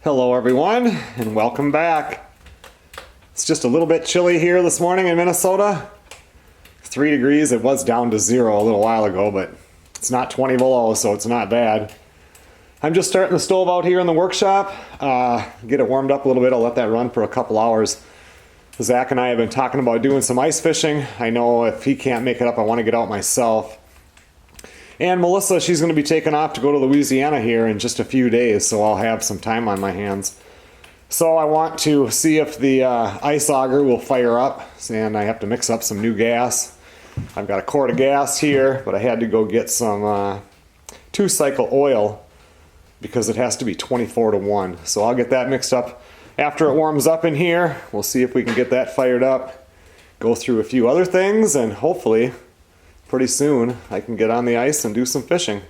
Hello everyone, and welcome back. It's just a little bit chilly here this morning in Minnesota. 3 degrees, it was down to 0 a little while ago, but it's not 20 below, so it's not bad. I'm just starting the stove out here in the workshop. Get it warmed up a little bit. I'll let that run for a couple hours. Zach and I have been talking about doing some ice fishing. I know if he can't make it up, I want to get out myself. And Melissa, she's going to be taking off to go to Louisiana here in just a few days, so I'll have some time on my hands. So I want to see if the ice auger will fire up, and I have to mix up some new gas. I've got a quart of gas here, but I had to go get some 2-cycle oil because it has to be 24-to-1. So I'll get that mixed up after it warms up in here. We'll see if we can get that fired up, go through a few other things, and hopefully pretty soon I can get on the ice and do some fishing.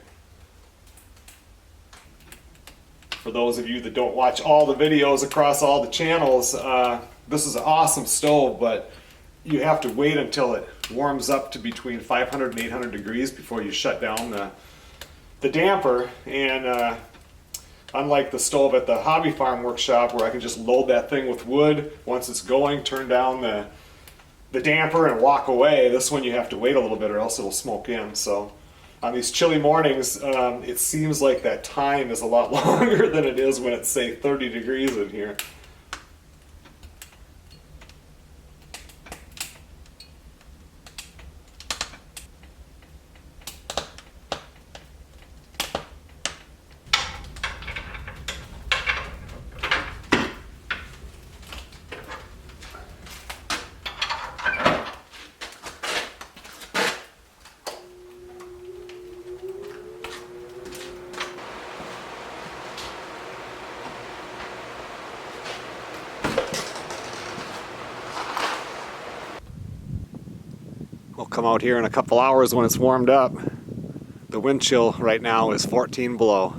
For those of you that don't watch all the videos across all the channels, this is an awesome stove, but you have to wait until it warms up to between 500 and 800 degrees before you shut down the damper. And unlike the stove at the hobby farm workshop where I can just load that thing with wood, once it's going, turn down the damper and walk away, this one you have to wait a little bit or else it'll smoke in. So on these chilly mornings, it seems like that time is a lot longer than it is when it's, say, 30 degrees in here. We'll come out here in a couple hours when it's warmed up. The wind chill right now is 14 below.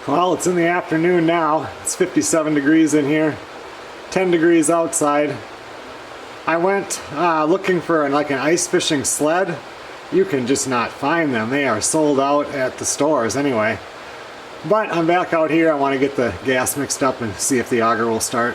Well, it's in the afternoon now. It's 57 degrees in here. 10 degrees outside. I went looking for an ice fishing sled. You can just not find them. They are sold out at the stores anyway. But I'm back out here. I want to get the gas mixed up and see if the auger will start.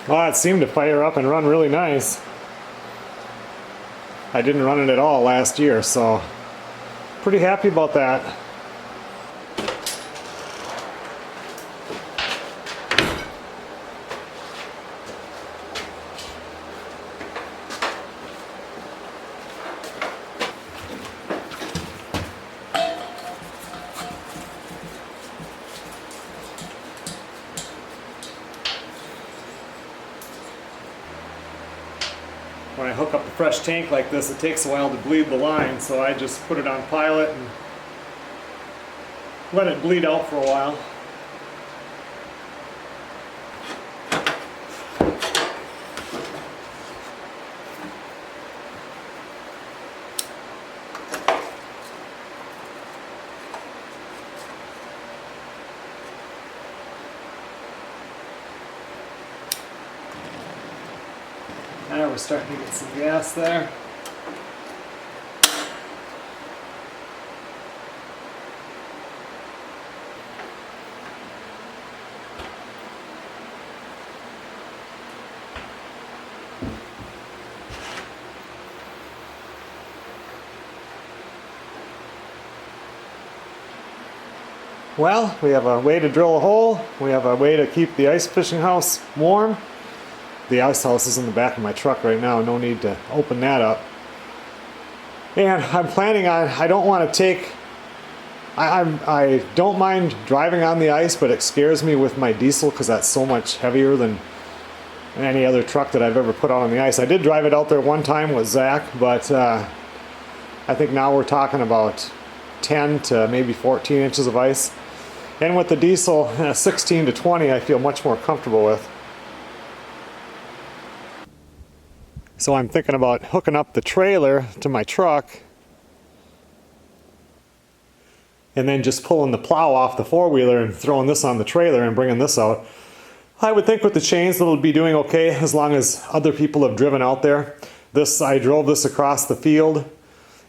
Well, it seemed to fire up and run really nice. I didn't run it at all last year, so pretty happy about that. when I hook up a fresh tank like this, it takes a while to bleed the line, so I just put it on pilot and let it bleed out for a while. Now we're starting to get some gas there. Well, we have a way to drill a hole. We have a way to keep the ice fishing house warm. The ice house is in the back of my truck right now. No need to open that up. And I'm planning on, I don't want to take, I don't mind driving on the ice, but it scares me with my diesel because that's so much heavier than any other truck that I've ever put out on the ice. I did drive it out there one time with Zach, but I think now we're talking about 10 to maybe 14 inches of ice. And with the diesel, 16 to 20, I feel much more comfortable with. So I'm thinking about hooking up the trailer to my truck and then just pulling the plow off the four-wheeler and throwing this on the trailer and bringing this out. I would think with the chains it'll be doing okay as long as other people have driven out there. I drove this across the field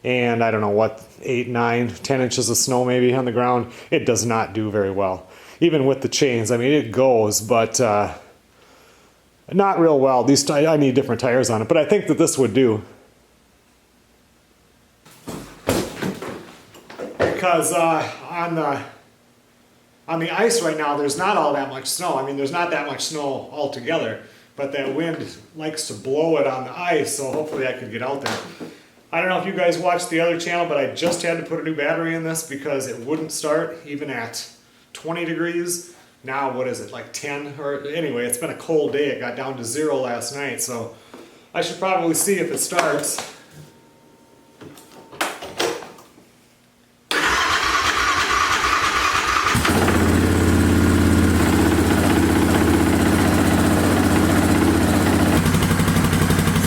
and I don't know what, 8, 9, 10 inches of snow maybe on the ground. It does not do very well. Even with the chains, I mean it goes, but not real well. These I need different tires on it, but I think that this would do. Because on the ice right now, there's not all that much snow. I mean, there's not that much snow altogether, but that wind likes to blow it on the ice, so hopefully I could get out there. I don't know if you guys watched the other channel, but I just had to put a new battery in this because it wouldn't start even at 20 degrees. Now, what is it, like 10? Or anyway, it's been a cold day. It got down to 0 last night, so I should probably see if it starts.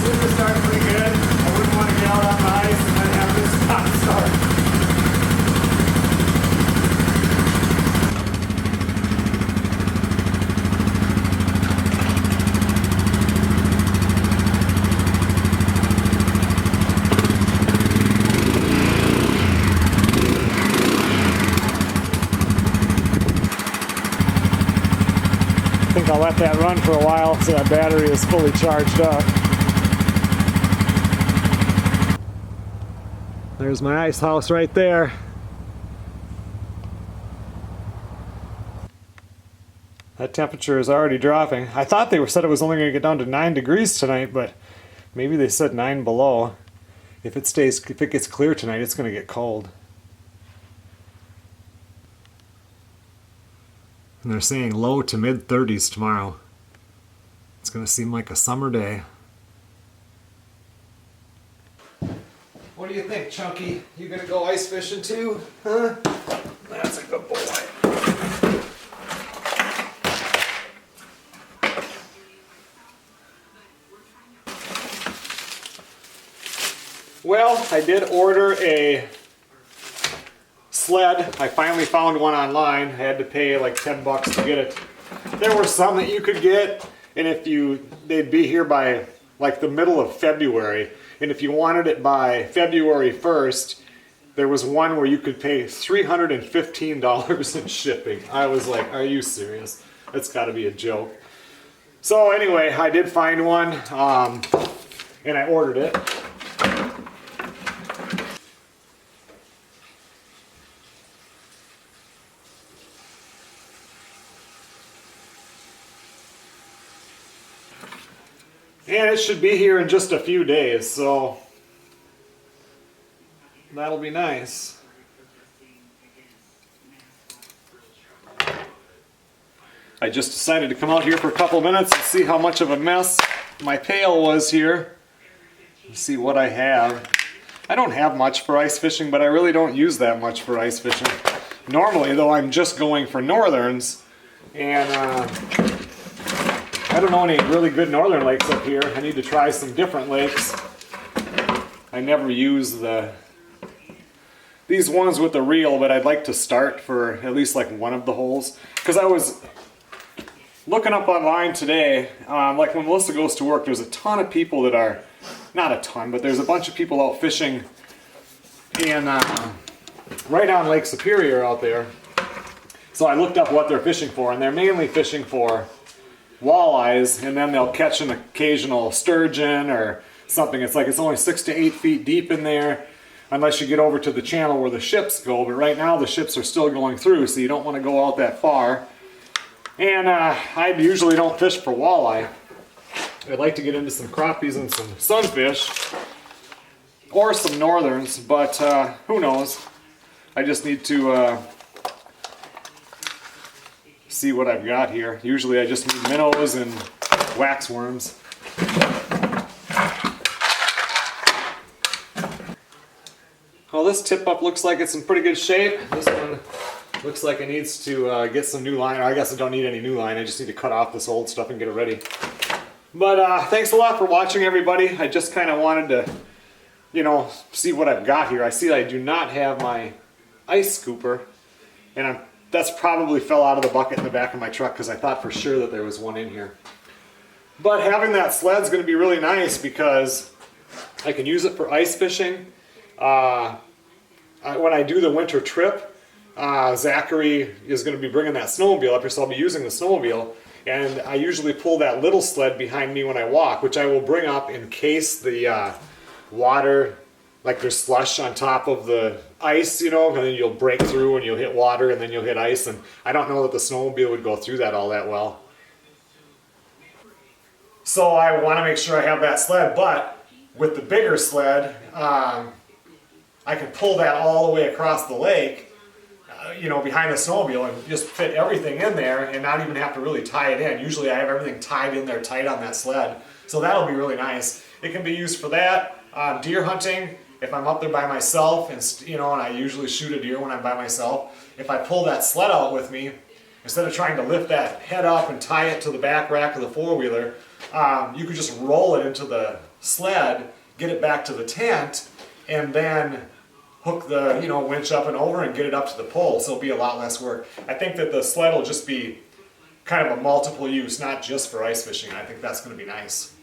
Seems to start pretty good. I wouldn't want to get out on the ice and then have this not start. I think I'll let that run for a while so that battery is fully charged up. There's my ice house right there. That temperature is already dropping. I thought they said it was only going to get down to 9 degrees tonight, but maybe they said 9 below. If it gets clear tonight, it's going to get cold. And they're saying low to mid 30s tomorrow. It's going to seem like a summer day. What do you think, Chunky? You going to go ice fishing too? Huh? That's a good boy. Well, I did order a sled. I finally found one online. I had to pay like 10 bucks to get it. There were some that you could get, and they'd be here by like the middle of February. And if you wanted it by February 1st, there was one where you could pay $315 in shipping. I was like, are you serious? That's got to be a joke. So anyway, I did find one, and I ordered it. And it should be here in just a few days, so that'll be nice. I just decided to come out here for a couple minutes and see how much of a mess my pail was here. See what I have. I don't have much for ice fishing, but I really don't use that much for ice fishing. Normally, though, I'm just going for northerns, and I don't know any really good northern lakes up here. I need to try some different lakes. I never use these ones with the reel, but I'd like to start for at least like one of the holes. Because I was looking up online today, like when Melissa goes to work, there's a ton of people that are, not a ton, but there's a bunch of people out fishing in right on Lake Superior out there. So I looked up what they're fishing for, and they're mainly fishing for walleyes, and then they'll catch an occasional sturgeon or something. It's like it's only 6 to 8 feet deep in there, unless you get over to the channel where the ships go. But right now the ships are still going through, so you don't want to go out that far. And I usually don't fish for walleye. I'd like to get into some crappies and some sunfish, or some northerns, but who knows. I just need to see what I've got here. Usually I just need minnows and waxworms. Well, this tip up looks like it's in pretty good shape. This one looks like it needs to get some new line. I guess I don't need any new line. I just need to cut off this old stuff and get it ready. But thanks a lot for watching, everybody. I just kind of wanted to, you know, see what I've got here. I see I do not have my ice scooper, and that's probably fell out of the bucket in the back of my truck because I thought for sure that there was one in here. But having that sled's going to be really nice because I can use it for ice fishing. When I do the winter trip, Zachary is going to be bringing that snowmobile up here, so I'll be using the snowmobile. And I usually pull that little sled behind me when I walk, which I will bring up in case the water, like there's slush on top of the ice, you know, and then you'll break through and you'll hit water and then you'll hit ice. And I don't know that the snowmobile would go through that all that well. So I want to make sure I have that sled, but with the bigger sled, I can pull that all the way across the lake, you know, behind the snowmobile, and just fit everything in there and not even have to really tie it in. Usually I have everything tied in there tight on that sled, so that'll be really nice. It can be used for that, deer hunting, if I'm up there by myself, and you know, and I usually shoot a deer when I'm by myself. If I pull that sled out with me, instead of trying to lift that head up and tie it to the back rack of the four-wheeler, you could just roll it into the sled, get it back to the tent, and then hook the, you know, winch up and over and get it up to the pole, so it'll be a lot less work. I think that the sled will just be kind of a multiple use, not just for ice fishing. I think that's going to be nice.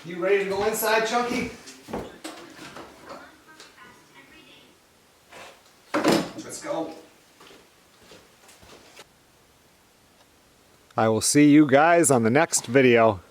You ready to go inside, Chunky? Let's go. I will see you guys on the next video.